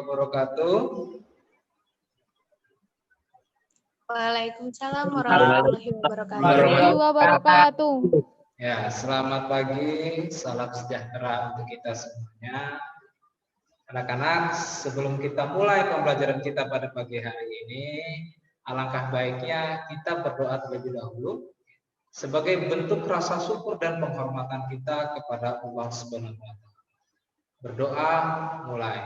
wabarakatuh. Waalaikumsalam warahmatullahi wabarakatuh. Ya, selamat pagi, salam sejahtera untuk kita semuanya. Anak-anak, sebelum kita mulai pembelajaran kita pada pagi hari ini, alangkah baiknya kita berdoa terlebih dahulu sebagai bentuk rasa syukur dan penghormatan kita kepada Allah Subhanahu wa Ta'ala. Berdoa mulai.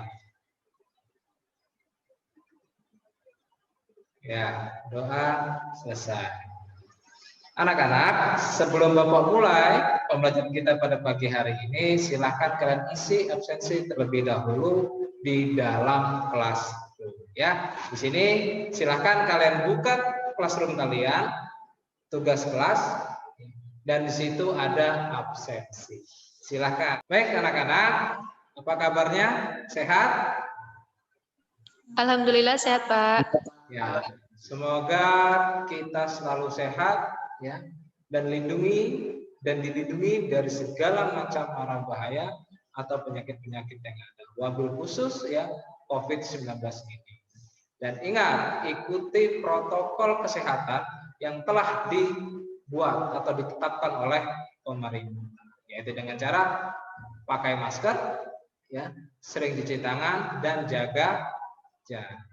Ya, doa selesai. Anak-anak, sebelum Bapak mulai pembelajaran kita pada pagi hari ini, silahkan kalian isi absensi terlebih dahulu di dalam kelas. Ya, di sini silahkan kalian buka classroom kalian, tugas kelas, dan di situ ada absensi. Silahkan. Baik anak-anak, apa kabarnya? Sehat? Alhamdulillah sehat, Pak. Ya, semoga kita selalu sehat ya, dan dilindungi dari segala macam mara bahaya atau penyakit-penyakit yang ada. Wabil khusus ya COVID-19 ini. Dan ingat, ikuti protokol kesehatan yang telah dibuat atau ditetapkan oleh pemerintah, yaitu dengan cara pakai masker, ya, sering cuci tangan dan jaga jarak.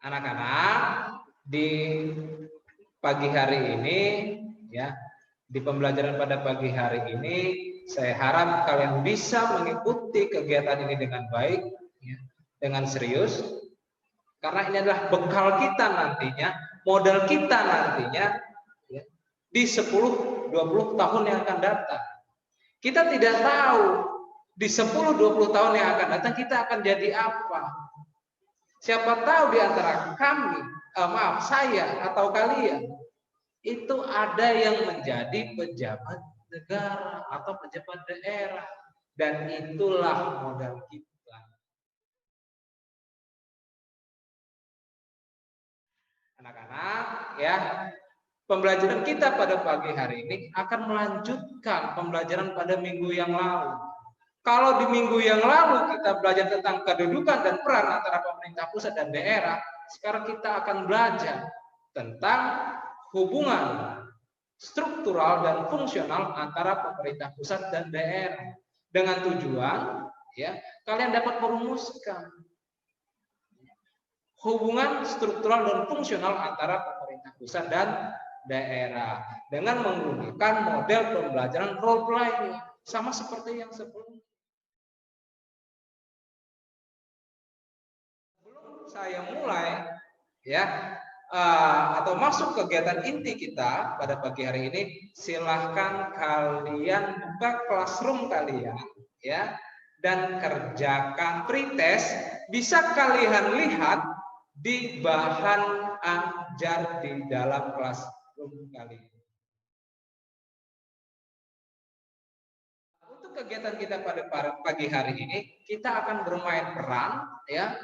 Anak-anak, di pagi hari ini, ya, di pembelajaran pada pagi hari ini, saya harap kalian bisa mengikuti kegiatan ini dengan baik, ya, dengan serius, karena ini adalah bekal kita nantinya, modal kita nantinya, ya, di 10-20 tahun yang akan datang. Kita tidak tahu di 10-20 tahun yang akan datang kita akan jadi apa. Siapa tahu di antara kami, saya atau kalian, itu ada yang menjadi pejabat negara atau pejabat daerah, dan itulah modal kita. Anak-anak, ya, pembelajaran kita pada pagi hari ini akan melanjutkan pembelajaran pada minggu yang lalu. Kalau di minggu yang lalu kita belajar tentang kedudukan dan peran antara pemerintah pusat dan daerah, sekarang kita akan belajar tentang hubungan struktural dan fungsional antara pemerintah pusat dan daerah. Dengan tujuan, ya, kalian dapat merumuskan hubungan struktural dan fungsional antara pemerintah pusat dan daerah dengan menggunakan model pembelajaran role play, sama seperti yang sebelumnya. Saya mulai ya atau masuk kegiatan inti kita pada pagi hari ini, silahkan kalian buka classroom kalian ya dan kerjakan pretest. Bisa kalian lihat di bahan ajar di dalam classroom kalian. Untuk kegiatan kita pada pagi hari ini, kita akan bermain peran ya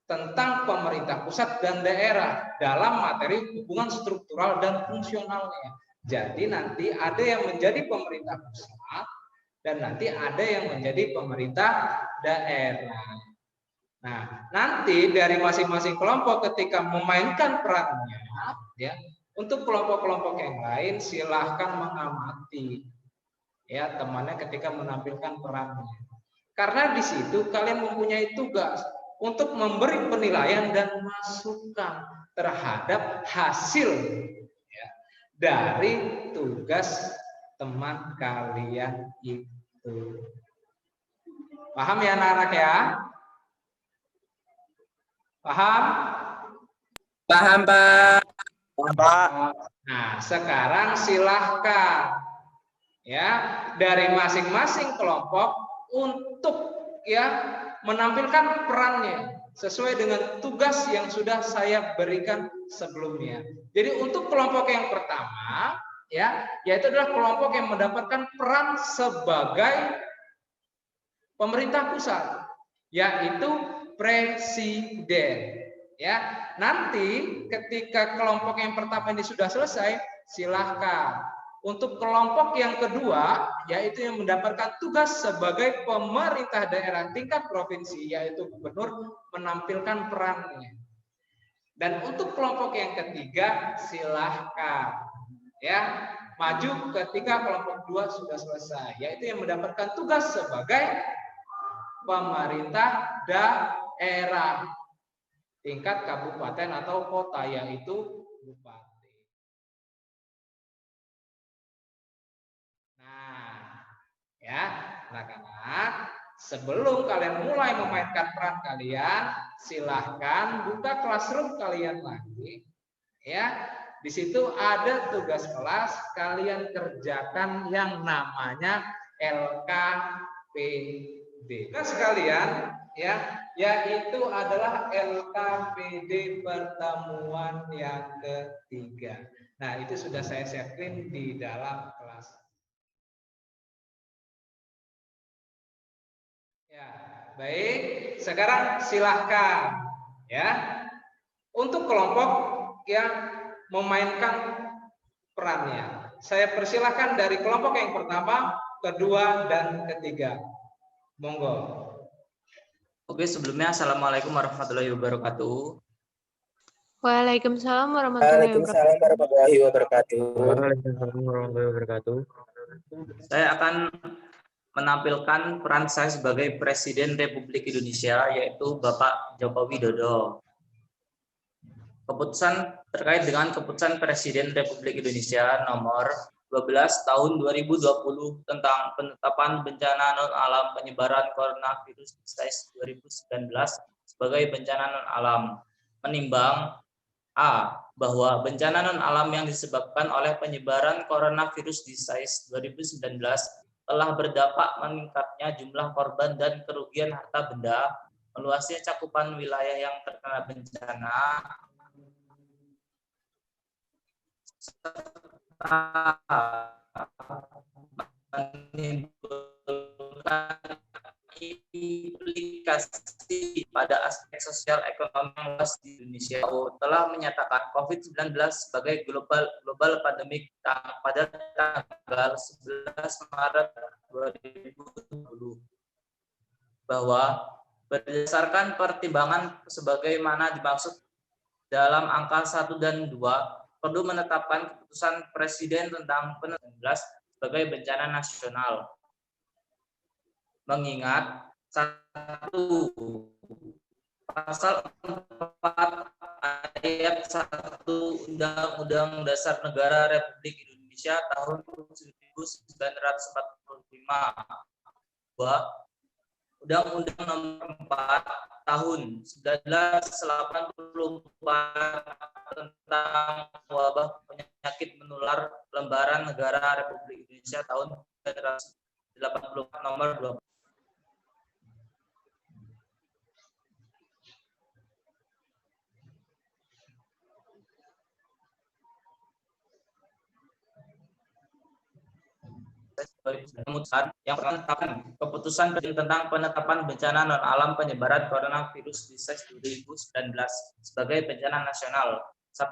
tentang pemerintah pusat dan daerah dalam materi hubungan struktural dan fungsionalnya. Jadi nanti ada yang menjadi pemerintah pusat dan nanti ada yang menjadi pemerintah daerah. Nah, nanti dari masing-masing kelompok ketika memainkan perannya, ya, untuk kelompok-kelompok yang lain silahkan mengamati ya temannya ketika menampilkan perannya. Karena di situ kalian mempunyai tugas untuk memberi penilaian dan masukan terhadap hasil ya, dari tugas teman kalian itu. Paham ya anak-anak ya? Paham? Paham, Pak. Paham, Pak. Nah, sekarang silahkan ya dari masing-masing kelompok untuk ya menampilkan perannya sesuai dengan tugas yang sudah saya berikan sebelumnya. Jadi untuk kelompok yang pertama ya, yaitu adalah kelompok yang mendapatkan peran sebagai pemerintah pusat, yaitu presiden. Ya, nanti ketika kelompok yang pertama ini sudah selesai, silahkan Untuk kelompok yang kedua, yaitu yang mendapatkan tugas sebagai pemerintah daerah tingkat provinsi, yaitu gubernur, menampilkan perannya. Dan untuk kelompok yang ketiga, silahkan ya maju ketika kelompok dua sudah selesai, yaitu yang mendapatkan tugas sebagai pemerintah daerah tingkat kabupaten atau kota, yaitu bupati. Ya, anak-anak, sebelum kalian mulai memainkan peran kalian, silahkan buka classroom kalian lagi. Ya, di situ ada tugas kelas, kalian kerjakan yang namanya LKPD. Tugas kalian ya, yaitu adalah LKPD pertemuan yang ketiga. Nah, itu sudah saya siapin di dalam kelas. Ya, baik. Sekarang silahkan ya untuk kelompok yang memainkan perannya. Saya persilahkan dari kelompok yang pertama, kedua, dan ketiga. Monggo. Oke, sebelumnya Assalamualaikum warahmatullahi wabarakatuh. Waalaikumsalam warahmatullahi wabarakatuh. Waalaikumsalam warahmatullahi wabarakatuh. Waalaikumsalam warahmatullahi wabarakatuh. Saya akan menampilkan peran saya sebagai Presiden Republik Indonesia, yaitu Bapak Joko Widodo. Keputusan terkait dengan keputusan Presiden Republik Indonesia nomor 12 tahun 2020 tentang penetapan bencana non-alam penyebaran coronavirus disease 2019 sebagai bencana non-alam, menimbang A. Bahwa bencana non-alam yang disebabkan oleh penyebaran coronavirus disease 2019 telah berdampak meningkatnya jumlah korban dan kerugian harta benda, meluasnya cakupan wilayah yang terkena bencana, serta menimbulkan implikasi pada aspek sosial ekonomi yang luas di Indonesia. Telah menyatakan COVID-19 sebagai global pandemik pada tanggal 11 Maret 2020, bahwa berdasarkan pertimbangan sebagaimana dimaksud dalam angka 1 dan 2, perlu menetapkan keputusan Presiden tentang COVID-19 sebagai bencana nasional. Mengingat 1. Pasal 4 ayat 1 Undang-Undang Dasar Negara Republik Indonesia tahun 1945, bahwa Undang-Undang Nomor 4 tahun 1984 tentang wabah penyakit menular lembaran negara Republik Indonesia tahun 1984 nomor 20. Yang menetapkan keputusan tentang penetapan bencana non-alam penyebaran coronavirus disease 2019 sebagai bencana nasional. 1.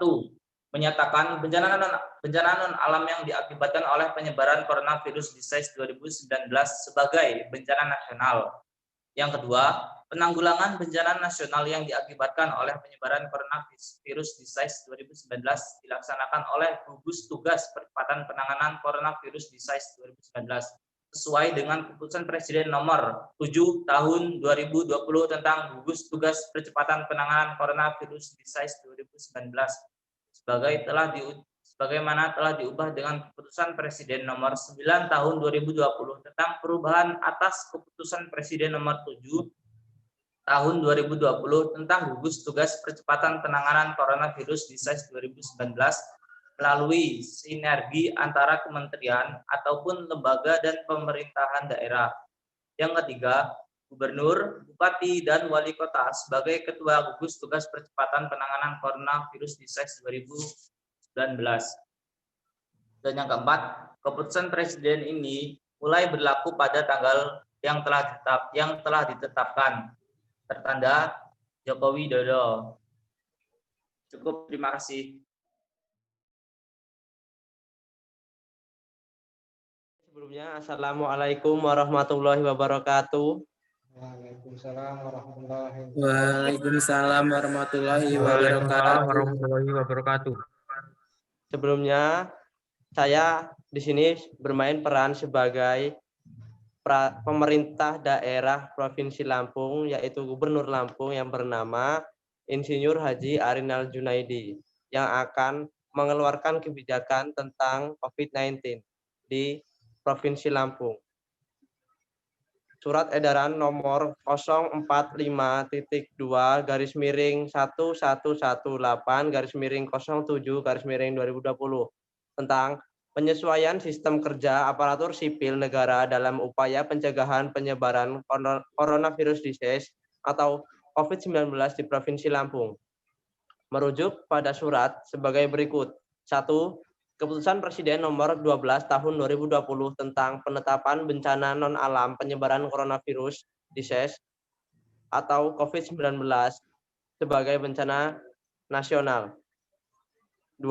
Menyatakan bencana non-alam yang diakibatkan oleh penyebaran coronavirus disease 2019 sebagai bencana nasional. Yang kedua, penanggulangan bencana nasional yang diakibatkan oleh penyebaran coronavirus disease 2019 dilaksanakan oleh gugus tugas percepatan penanganan coronavirus disease 2019 sesuai dengan keputusan Presiden nomor 7 tahun 2020 tentang gugus tugas percepatan penanganan coronavirus disease 2019 sebagaimana telah diubah dengan keputusan Presiden nomor 9 tahun 2020 tentang perubahan atas keputusan Presiden nomor 7 tahun 2020 tentang gugus tugas percepatan penanganan coronavirus disease 2019 melalui sinergi antara kementerian ataupun lembaga dan pemerintahan daerah. Yang ketiga, Gubernur, Bupati, dan Wali Kota sebagai Ketua Gugus Tugas Percepatan Penanganan Coronavirus Disease 2019. Dan yang keempat, keputusan Presiden ini mulai berlaku pada tanggal yang telah ditetapkan. Tertanda Joko Widodo. Cukup, terima kasih. Sebelumnya, Assalamualaikum warahmatullahi wabarakatuh. Waalaikumsalam warahmatullahi wabarakatuh. Waalaikumsalam warahmatullahi Waalaikumsalam wabarakatuh. warahmatullahi wabarakatuh. Sebelumnya, saya di sini bermain peran sebagai pemerintah daerah Provinsi Lampung, yaitu Gubernur Lampung yang bernama Insinyur Haji Arinal Junaidi, yang akan mengeluarkan kebijakan tentang COVID-19 di Provinsi Lampung. Surat edaran nomor 045-1118-1118-07-2020 tentang penyesuaian sistem kerja aparatur sipil negara dalam upaya pencegahan penyebaran coronavirus disease atau COVID-19 di Provinsi Lampung. Merujuk pada surat sebagai berikut. 1. Keputusan Presiden nomor 12 tahun 2020 tentang penetapan bencana non-alam penyebaran coronavirus disease atau COVID-19 sebagai bencana nasional. 2.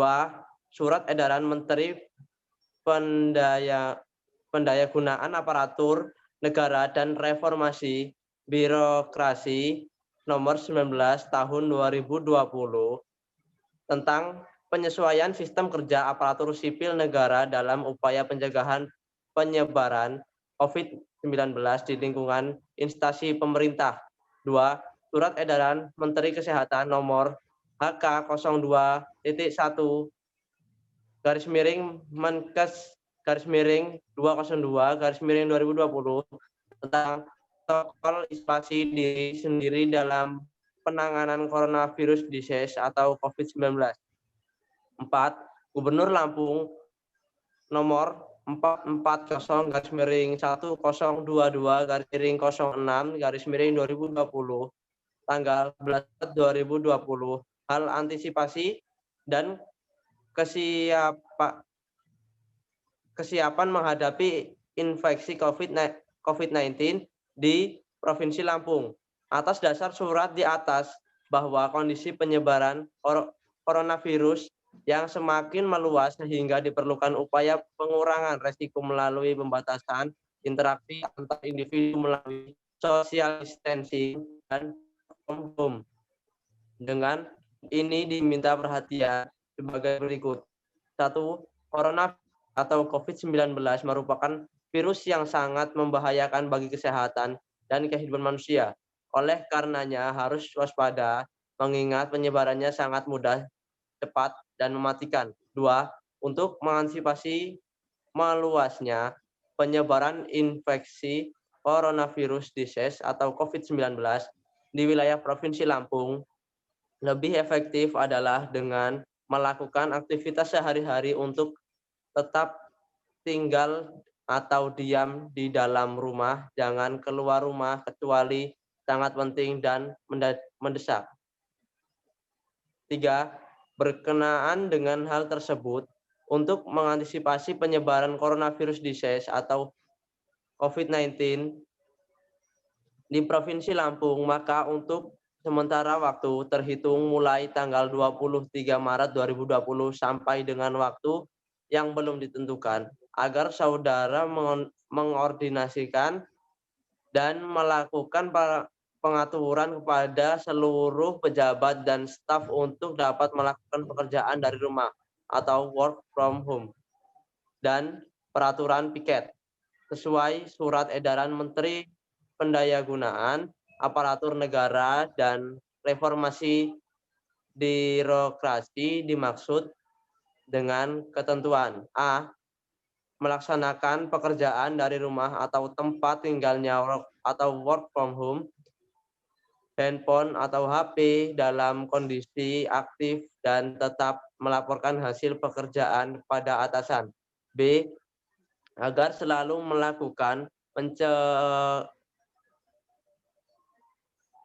Surat edaran Menteri Pendayagunaan Aparatur Negara dan Reformasi Birokrasi nomor 19 tahun 2020 tentang penyesuaian sistem kerja aparatur sipil negara dalam upaya pencegahan penyebaran COVID-19 di lingkungan instansi pemerintah. 2. Surat edaran Menteri Kesehatan nomor HK02-1-Menkes-202-2020 tentang protokol isolasi diri sendiri dalam penanganan coronavirus disease atau COVID-19. 4. Gubernur Lampung nomor 440-1022-06-2020 tanggal 11 2020 hal antisipasi dan kesiapan menghadapi infeksi COVID-19 di Provinsi Lampung. Atas dasar surat di atas bahwa kondisi penyebaran coronavirus yang semakin meluas sehingga diperlukan upaya pengurangan resiko melalui pembatasan interaksi antar individu melalui social distancing dan home. Dengan ini diminta perhatian sebagai berikut. 1. Corona atau COVID-19 merupakan virus yang sangat membahayakan bagi kesehatan dan kehidupan manusia. Oleh karenanya harus waspada mengingat penyebarannya sangat mudah, cepat, dan mematikan. 2. Untuk mengantisipasi meluasnya penyebaran infeksi coronavirus disease atau COVID-19 di wilayah Provinsi Lampung, lebih efektif adalah dengan melakukan aktivitas sehari-hari untuk tetap tinggal atau diam di dalam rumah, jangan keluar rumah kecuali sangat penting dan mendesak. 3. Berkenaan dengan hal tersebut, untuk mengantisipasi penyebaran coronavirus disease atau COVID-19 di Provinsi Lampung, maka untuk sementara waktu terhitung mulai tanggal 23 Maret 2020 sampai dengan waktu yang belum ditentukan, agar saudara mengordinasikan dan melakukan pengaturan kepada seluruh pejabat dan staf untuk dapat melakukan pekerjaan dari rumah atau work from home dan peraturan piket sesuai surat edaran Menteri Pendayagunaan Aparatur Negara dan Reformasi Birokrasi dimaksud dengan ketentuan A. Melaksanakan pekerjaan dari rumah atau tempat tinggalnya atau work from home, handphone atau HP dalam kondisi aktif dan tetap melaporkan hasil pekerjaan pada atasan. B. Agar selalu melakukan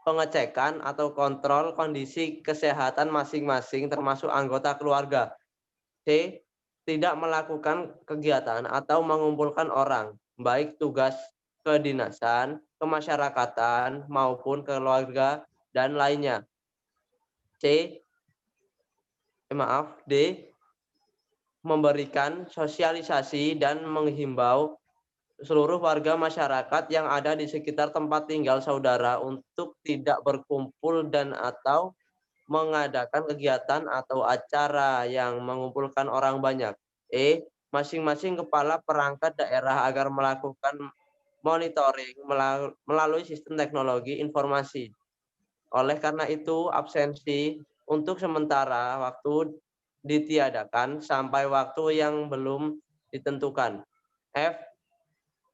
pengecekan atau kontrol kondisi kesehatan masing-masing termasuk anggota keluarga. C. Tidak melakukan kegiatan atau mengumpulkan orang, baik tugas kedinasan, kemasyarakatan, maupun keluarga, dan lainnya. D. Memberikan sosialisasi dan menghimbau seluruh warga masyarakat yang ada di sekitar tempat tinggal saudara untuk tidak berkumpul dan atau mengadakan kegiatan atau acara yang mengumpulkan orang banyak. Masing-masing kepala perangkat daerah agar melakukan monitoring melalui sistem teknologi informasi. Oleh karena itu, absensi untuk sementara waktu ditiadakan sampai waktu yang belum ditentukan.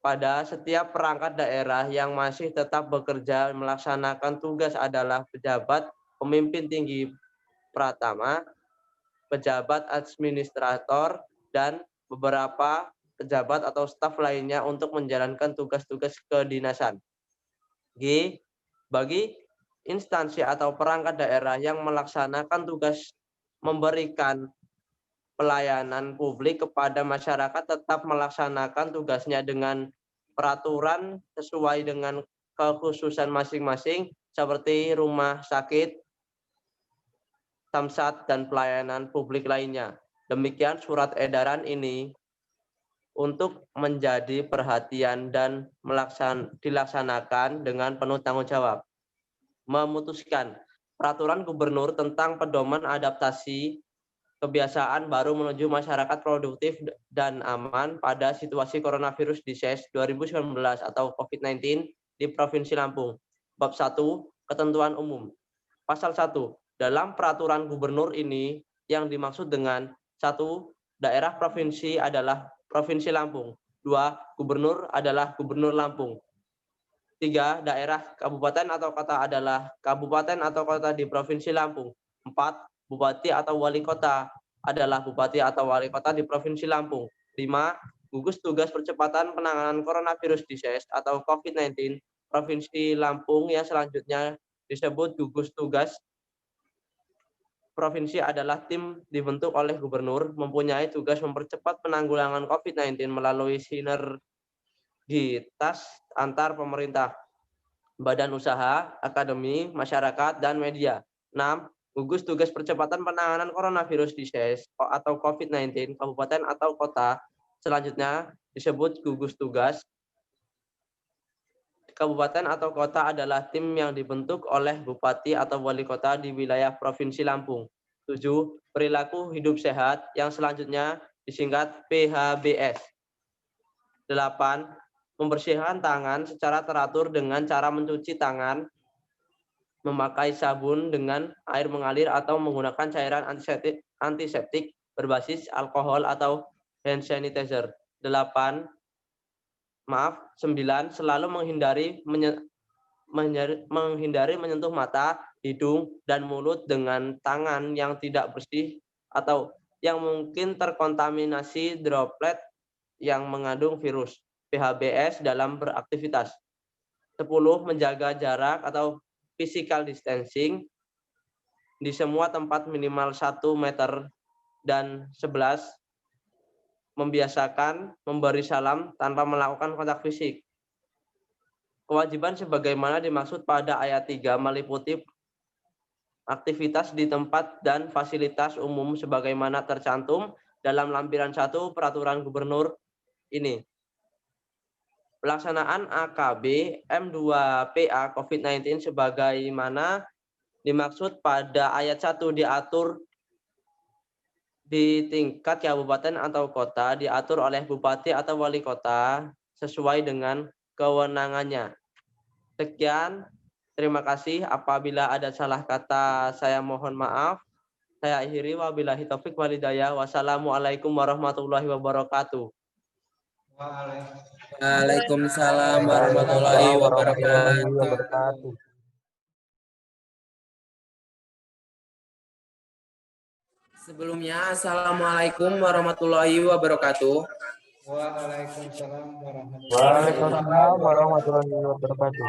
Pada setiap perangkat daerah yang masih tetap bekerja melaksanakan tugas adalah pejabat pemimpin tinggi pratama, pejabat administrator, dan beberapa pejabat atau staf lainnya untuk menjalankan tugas-tugas kedinasan. Bagi instansi atau perangkat daerah yang melaksanakan tugas memberikan pelayanan publik kepada masyarakat tetap melaksanakan tugasnya dengan peraturan sesuai dengan kekhususan masing-masing seperti rumah sakit, samsat, dan pelayanan publik lainnya. Demikian surat edaran ini untuk menjadi perhatian dan dilaksanakan dengan penuh tanggung jawab. Memutuskan peraturan gubernur tentang pedoman adaptasi kebiasaan baru menuju masyarakat produktif dan aman pada situasi coronavirus disease 2019 atau COVID-19 di Provinsi Lampung. Bab 1, Ketentuan Umum. Pasal 1. Dalam peraturan gubernur ini yang dimaksud dengan 1. Daerah provinsi adalah Provinsi Lampung. 2. Gubernur adalah Gubernur Lampung. 3. Daerah kabupaten atau kota adalah kabupaten atau kota di Provinsi Lampung. 4. Bupati atau wali kota adalah bupati atau wali kota di Provinsi Lampung. 5. Gugus tugas percepatan penanganan coronavirus disease atau COVID-19 Provinsi Lampung yang selanjutnya disebut gugus tugas provinsi adalah tim dibentuk oleh gubernur mempunyai tugas mempercepat penanggulangan COVID-19 melalui sinergitas antar pemerintah, badan usaha, akademi, masyarakat, dan media. 6. Gugus tugas percepatan penanganan coronavirus disease atau COVID-19 kabupaten atau kota selanjutnya disebut gugus tugas. Kabupaten atau kota adalah tim yang dibentuk oleh bupati atau wali kota di wilayah Provinsi Lampung. 7. Perilaku hidup sehat yang selanjutnya disingkat PHBS. 8. Membersihkan tangan secara teratur dengan cara mencuci tangan, memakai sabun dengan air mengalir atau menggunakan cairan antiseptik berbasis alkohol atau hand sanitizer. 9. Selalu menghindari menyentuh mata, hidung, dan mulut dengan tangan yang tidak bersih atau yang mungkin terkontaminasi droplet yang mengandung virus PHBS dalam beraktivitas. 10. Menjaga jarak atau physical distancing di semua tempat minimal 1 meter. Dan 11. Membiasakan memberi salam tanpa melakukan kontak fisik. Kewajiban sebagaimana dimaksud pada ayat 3 meliputi aktivitas di tempat dan fasilitas umum sebagaimana tercantum dalam lampiran 1 peraturan gubernur ini. Pelaksanaan AKB M2PA COVID-19 sebagaimana dimaksud pada ayat 1 diatur di tingkat kabupaten atau kota, diatur oleh bupati atau wali kota sesuai dengan kewenangannya. Sekian, terima kasih. Apabila ada salah kata, saya mohon maaf. Saya akhiri, wabillahi taufik walhidayah. Wassalamualaikum warahmatullahi wabarakatuh. Waalaikumsalam warahmatullahi wabarakatuh. Sebelumnya, Assalamualaikum warahmatullahi wabarakatuh. Waalaikumsalam warahmatullahi wabarakatuh.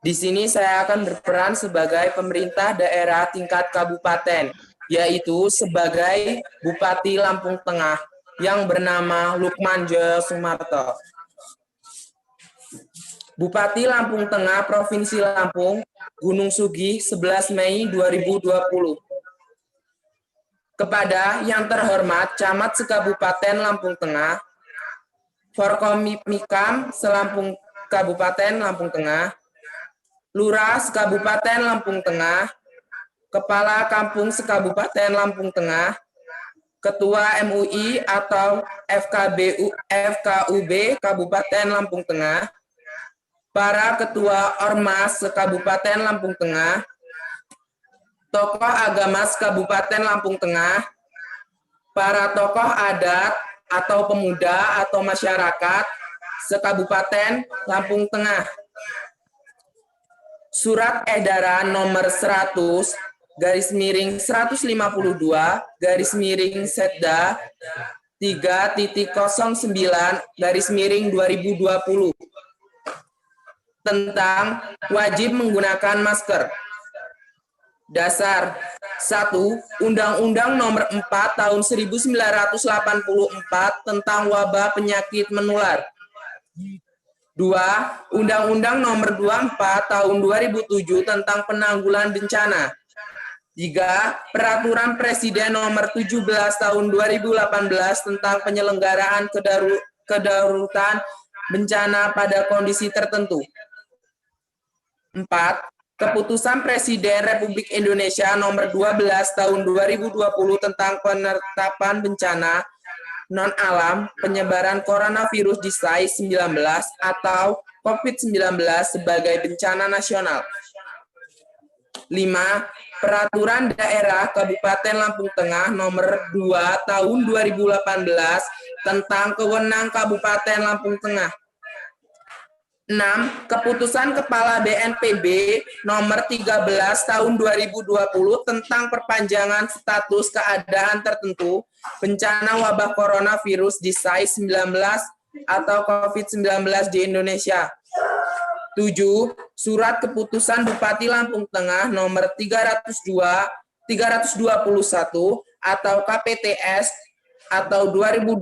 Di sini saya akan berperan sebagai pemerintah daerah tingkat kabupaten, yaitu sebagai Bupati Lampung Tengah yang bernama Lukman Joyo Sumarto. Bupati Lampung Tengah, Provinsi Lampung, Gunung Sugih, 11 Mei 2020. Kepada yang terhormat Camat Sekabupaten Lampung Tengah, Forkomikam Selampung Kabupaten Lampung Tengah, Lurah Sekabupaten Lampung Tengah, Kepala Kampung Sekabupaten Lampung Tengah, Ketua MUI atau FKUB Kabupaten Lampung Tengah, para Ketua Ormas Sekabupaten Lampung Tengah, tokoh agama Kabupaten Lampung Tengah, para tokoh adat atau pemuda atau masyarakat Sekabupaten Lampung Tengah. Surat Edaran nomor 100/152 Setda 3.09/2020 tentang wajib menggunakan masker. Dasar 1. Undang-Undang Nomor 4 Tahun 1984 tentang wabah penyakit menular. 2. Undang-Undang Nomor 24 Tahun 2007 tentang penanggulangan bencana. 3. Peraturan Presiden Nomor 17 Tahun 2018 tentang penyelenggaraan kedaruratan bencana pada kondisi tertentu. 4. Keputusan Presiden Republik Indonesia Nomor 12 Tahun 2020 tentang penetapan bencana non-alam penyebaran coronavirus disease-19 atau COVID-19 sebagai bencana nasional. 5. Peraturan Daerah Kabupaten Lampung Tengah Nomor 2 Tahun 2018 tentang kewenangan Kabupaten Lampung Tengah. 6. Keputusan Kepala BNPB Nomor 13 Tahun 2020 tentang perpanjangan status keadaan tertentu bencana wabah coronavirus disease-19 atau COVID-19 di Indonesia. 7. Surat Keputusan Bupati Lampung Tengah Nomor 321 atau KPTS atau 2020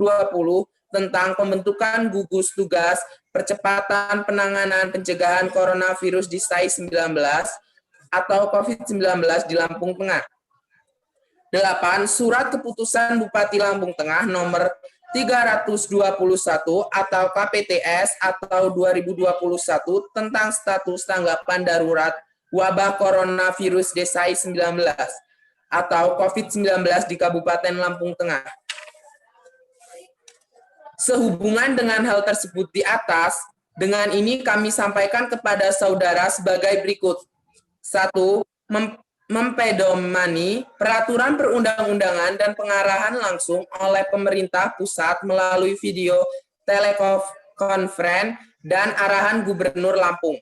tentang pembentukan gugus tugas percepatan penanganan pencegahan coronavirus disease-19 atau COVID-19 di Lampung Tengah. 8. Surat Keputusan Bupati Lampung Tengah Nomor 321 atau KPTS atau 2021 tentang status tanggapan darurat wabah coronavirus disease-19 atau COVID-19 di Kabupaten Lampung Tengah. Sehubungan dengan hal tersebut di atas, dengan ini kami sampaikan kepada saudara sebagai berikut. 1. Mempedomani peraturan perundang-undangan dan pengarahan langsung oleh pemerintah pusat melalui video telekonferensi dan arahan Gubernur Lampung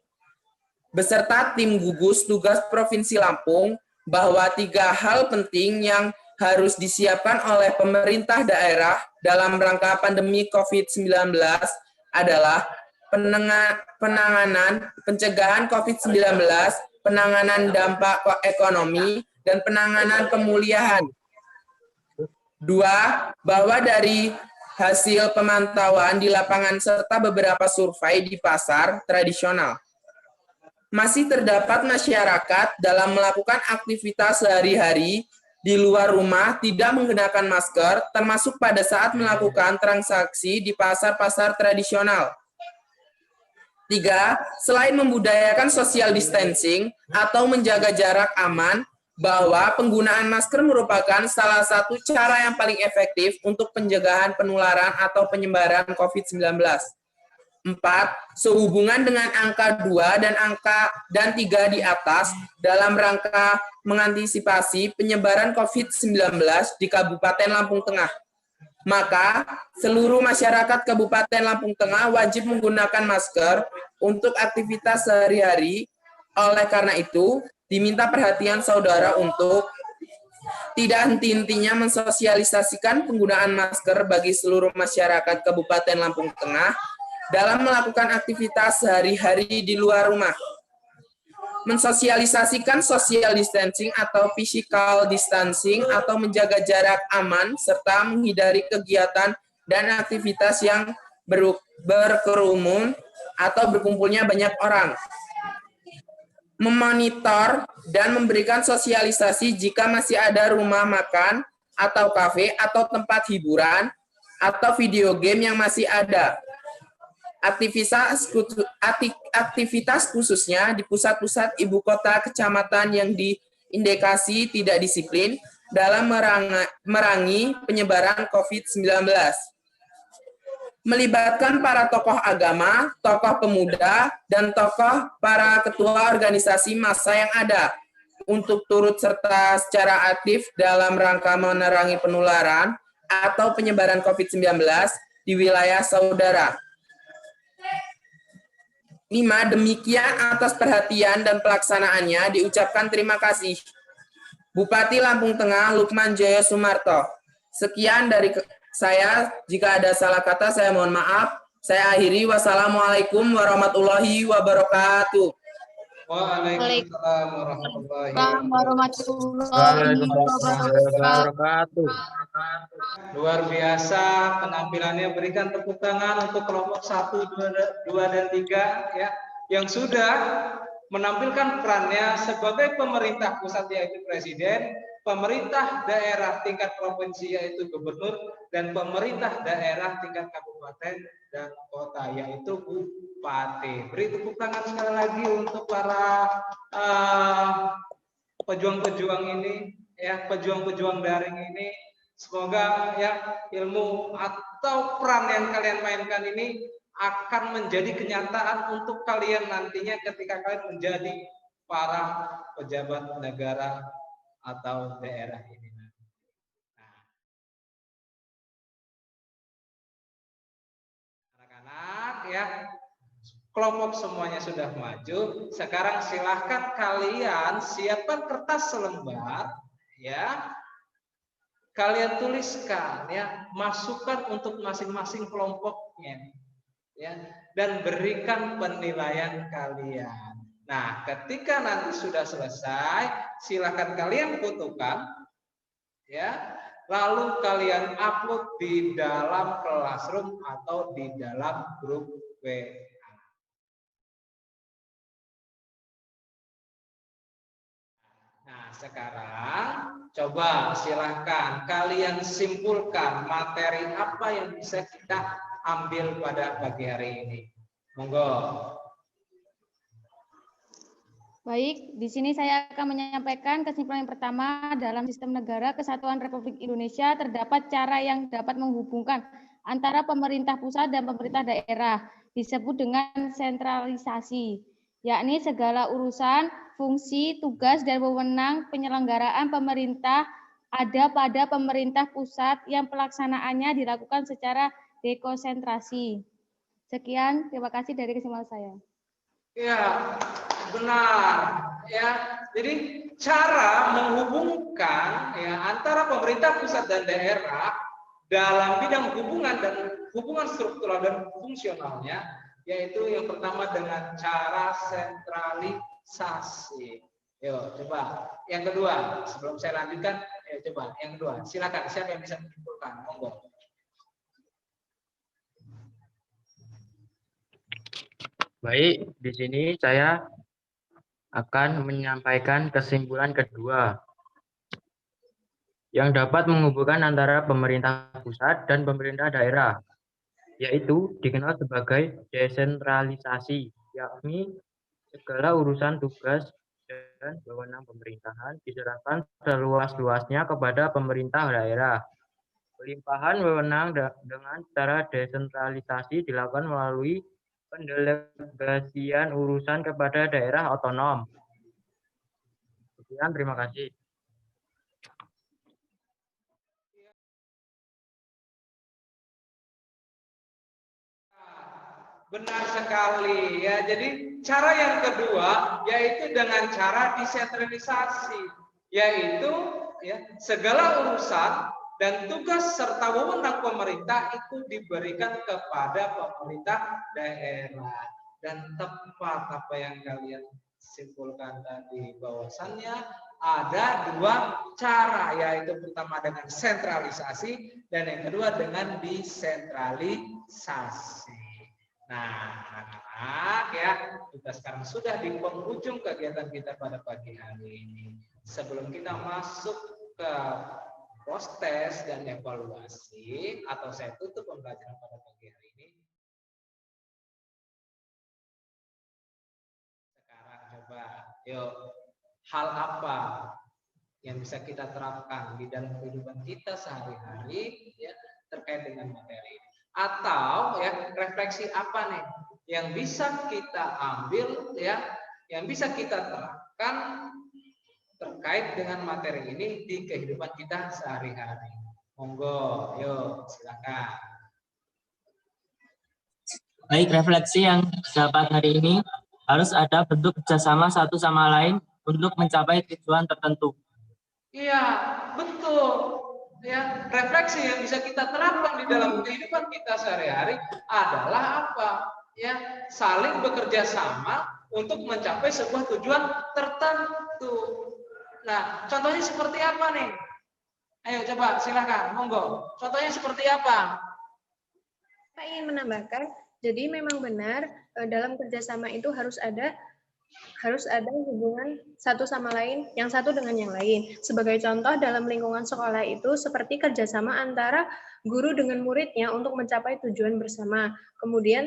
beserta tim gugus tugas Provinsi Lampung bahwa 3 hal penting yang harus disiapkan oleh pemerintah daerah dalam rangka pandemi COVID-19 adalah penanganan pencegahan COVID-19, penanganan dampak ekonomi, dan penanganan pemulihan. 2. Bahwa dari hasil pemantauan di lapangan serta beberapa survei di pasar tradisional, masih terdapat masyarakat dalam melakukan aktivitas sehari-hari di luar rumah tidak menggunakan masker, termasuk pada saat melakukan transaksi di pasar-pasar tradisional. 3. Selain membudayakan social distancing atau menjaga jarak aman, bahwa penggunaan masker merupakan salah satu cara yang paling efektif untuk pencegahan penularan atau penyebaran COVID-19. 4. Sehubungan dengan angka 2 dan 3 di atas dalam rangka mengantisipasi penyebaran COVID-19 di Kabupaten Lampung Tengah, maka seluruh masyarakat Kabupaten Lampung Tengah wajib menggunakan masker untuk aktivitas sehari-hari. Oleh karena itu, diminta perhatian saudara untuk tidak henti-hentinya mensosialisasikan penggunaan masker bagi seluruh masyarakat Kabupaten Lampung Tengah dalam melakukan aktivitas sehari-hari di luar rumah. Mensosialisasikan social distancing atau physical distancing atau menjaga jarak aman serta menghindari kegiatan dan aktivitas yang berkerumun atau berkumpulnya banyak orang. Memonitor dan memberikan sosialisasi jika masih ada rumah makan atau kafe atau tempat hiburan atau video game yang masih ada. Aktivitas khususnya di pusat-pusat ibu kota kecamatan yang diindikasi tidak disiplin dalam merangi penyebaran COVID-19. Melibatkan para tokoh agama, tokoh pemuda, dan tokoh para ketua organisasi massa yang ada untuk turut serta secara aktif dalam rangka menerangi penularan atau penyebaran COVID-19 di wilayah saudara. 5. Demikian atas perhatian dan pelaksanaannya diucapkan terima kasih. Bupati Lampung Tengah Lukman Jaya Sumarto. Sekian dari saya, jika ada salah kata saya mohon maaf. Saya akhiri. Wassalamualaikum warahmatullahi wabarakatuh. Waalaikumsalam warahmatullahi wabarakatuh. Luar biasa penampilannya, berikan tepuk tangan untuk kelompok 1, 2, dan 3 ya, yang sudah menampilkan perannya sebagai pemerintah pusat yaitu presiden, pemerintah daerah tingkat provinsi yaitu gubernur, dan pemerintah daerah tingkat kabupaten dan kota yaitu bupati. Beri tepuk tangan sekali lagi untuk para pejuang-pejuang ini ya, pejuang-pejuang daring ini. Semoga ya ilmu atau peran yang kalian mainkan ini akan menjadi kenyataan untuk kalian nantinya ketika kalian menjadi para pejabat negara atau daerah ini. Nah, anak-anak ya, kelompok semuanya sudah maju. Sekarang silahkan kalian siapkan kertas selembar ya. Kalian tuliskan ya, masukkan untuk masing-masing kelompoknya ya, dan berikan penilaian kalian. Nah, ketika nanti sudah selesai, silakan kalian fotokan ya, lalu kalian upload di dalam Classroom atau di dalam grup WA. Nah, sekarang coba silahkan kalian simpulkan materi apa yang bisa kita ambil pada pagi hari ini. Monggo. Baik, di sini saya akan menyampaikan kesimpulan yang pertama. Dalam sistem negara kesatuan Republik Indonesia terdapat cara yang dapat menghubungkan antara pemerintah pusat dan pemerintah daerah, disebut dengan sentralisasi, yakni segala urusan, fungsi, tugas, dan wewenang penyelenggaraan pemerintah ada pada pemerintah pusat yang pelaksanaannya dilakukan secara dekonsentrasi. Sekian, terima kasih dari kesimpulan saya. Ya, benar ya. Jadi cara menghubungkan ya antara pemerintah pusat dan daerah dalam bidang hubungan dan hubungan struktural dan fungsionalnya, yaitu yang pertama dengan cara sentralisasi. Yuk, coba. Yang kedua, sebelum saya lanjutkan, coba yang kedua. Silakan, siapa yang bisa menyimpulkan? Monggo. Baik, di sini saya akan menyampaikan kesimpulan kedua yang dapat menghubungkan antara pemerintah pusat dan pemerintah daerah, yaitu dikenal sebagai desentralisasi, yakni segala urusan tugas dan wewenang pemerintahan diserahkan seluas-luasnya kepada pemerintah daerah. Pelimpahan wewenang dengan cara desentralisasi dilakukan melalui pendelegasian urusan kepada daerah otonom. Sekian, terima kasih. Benar sekali ya. Jadi cara yang kedua yaitu dengan cara desentralisasi, yaitu ya segala urusan dan tugas serta wewenang pemerintah itu diberikan kepada pemerintah daerah. Dan tepat apa yang kalian simpulkan tadi, bahwasannya ada dua cara, yaitu pertama dengan sentralisasi dan yang kedua dengan desentralisasi. Nah, anak-anak ya, kita sekarang sudah di penghujung kegiatan kita pada pagi hari ini. Sebelum kita masuk ke post test dan evaluasi, atau saya tutup pembelajaran pada pagi hari ini. Sekarang coba, yuk, hal apa yang bisa kita terapkan di dalam kehidupan kita sehari-hari ya terkait dengan materi ini, atau ya refleksi apa nih yang bisa kita ambil ya, yang bisa kita terapkan terkait dengan materi ini di kehidupan kita sehari-hari. Monggo, yuk silakan. Baik, refleksi yang dapat hari ini harus ada bentuk kerjasama satu sama lain untuk mencapai tujuan tertentu. Iya, betul. Ya, refleksi yang bisa kita terapkan di dalam kehidupan kita sehari-hari adalah apa? Ya, saling bekerja sama untuk mencapai sebuah tujuan tertentu. Nah, contohnya seperti apa nih? Ayo coba silakan, monggo. Contohnya seperti apa? Saya ingin menambahkan, jadi memang benar dalam kerjasama itu harus ada hubungan satu sama lain, yang satu dengan yang lain. Sebagai contoh, dalam lingkungan sekolah itu seperti kerjasama antara guru dengan muridnya untuk mencapai tujuan bersama. Kemudian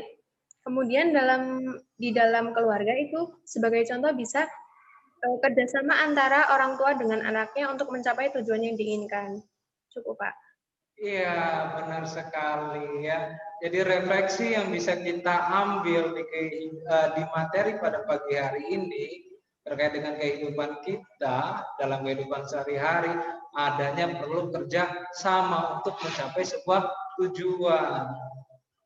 di dalam keluarga itu sebagai contoh bisa kerjasama antara orang tua dengan anaknya untuk mencapai tujuan yang diinginkan. Cukup, Pak. Iya, benar sekali ya. Jadi refleksi yang bisa kita ambil di materi pada pagi hari ini terkait dengan kehidupan kita dalam kehidupan sehari-hari, adanya perlu kerja sama untuk mencapai sebuah tujuan.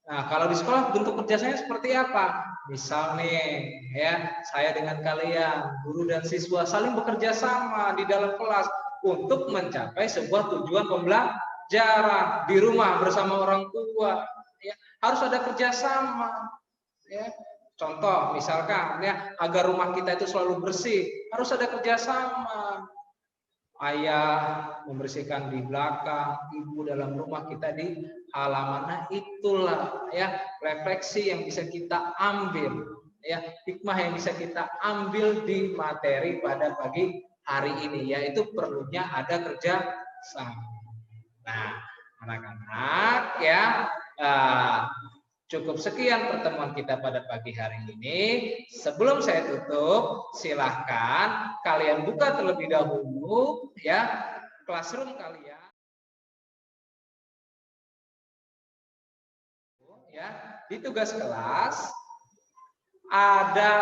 Nah, kalau di sekolah bentuk kerjasama seperti apa? Misal nih, ya, saya dengan kalian, guru dan siswa saling bekerja sama di dalam kelas untuk mencapai sebuah tujuan pembelajaran di rumah bersama orang tua. Ya, harus ada kerjasama. Ya, contoh, misalkan, ya, agar rumah kita itu selalu bersih, harus ada kerjasama. Ayah membersihkan di belakang, ibu dalam rumah, kita di halaman. Nah, itulah ya refleksi yang bisa kita ambil, ya hikmah yang bisa kita ambil di materi pada pagi hari ini, yaitu perlunya ada kerja sama. Nah, anak-anak ya, cukup sekian pertemuan kita pada pagi hari ini. Sebelum saya tutup, silahkan kalian buka terlebih dahulu ya classroom kalian. Ya, di tugas kelas ada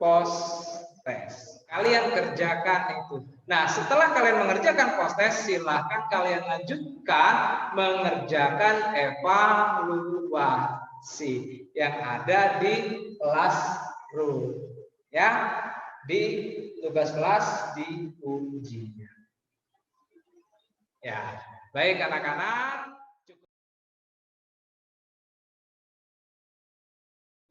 post test. Kalian kerjakan itu. Nah, setelah kalian mengerjakan post test, silahkan kalian lanjutkan mengerjakan evaluasi yang ada di classroom. Ya, di tugas kelas diuji. Ya, baik anak-anak.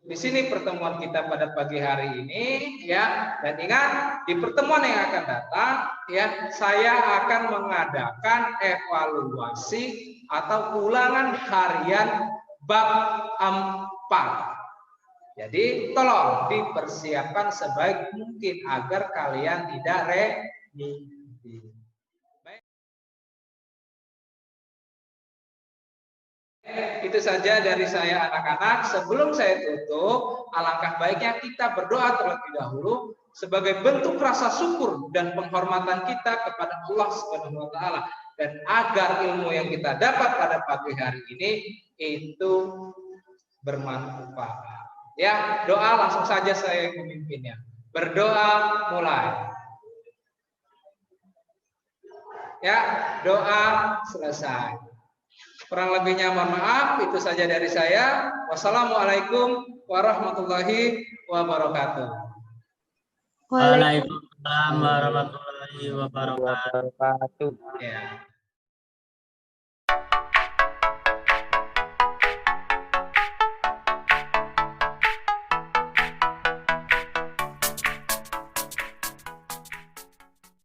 Di sini pertemuan kita pada pagi hari ini ya, dan ingat di pertemuan yang akan datang ya saya akan mengadakan evaluasi atau ulangan harian bab 4. Jadi tolong dipersiapkan sebaik mungkin agar kalian tidak remedi. Itu saja dari saya anak-anak. Sebelum saya tutup, alangkah baiknya kita berdoa terlebih dahulu sebagai bentuk rasa syukur dan penghormatan kita kepada Allah Subhanahu wa taala, dan agar ilmu yang kita dapat pada pagi hari ini itu bermanfaat. Ya, doa langsung saja saya yang memimpinnya. Berdoa mulai. Ya, doa selesai. Kurang lebihnya mohon maaf, itu saja dari saya. Wassalamualaikum warahmatullahi wabarakatuh. Waalaikumsalam warahmatullahi wabarakatuh. Ya.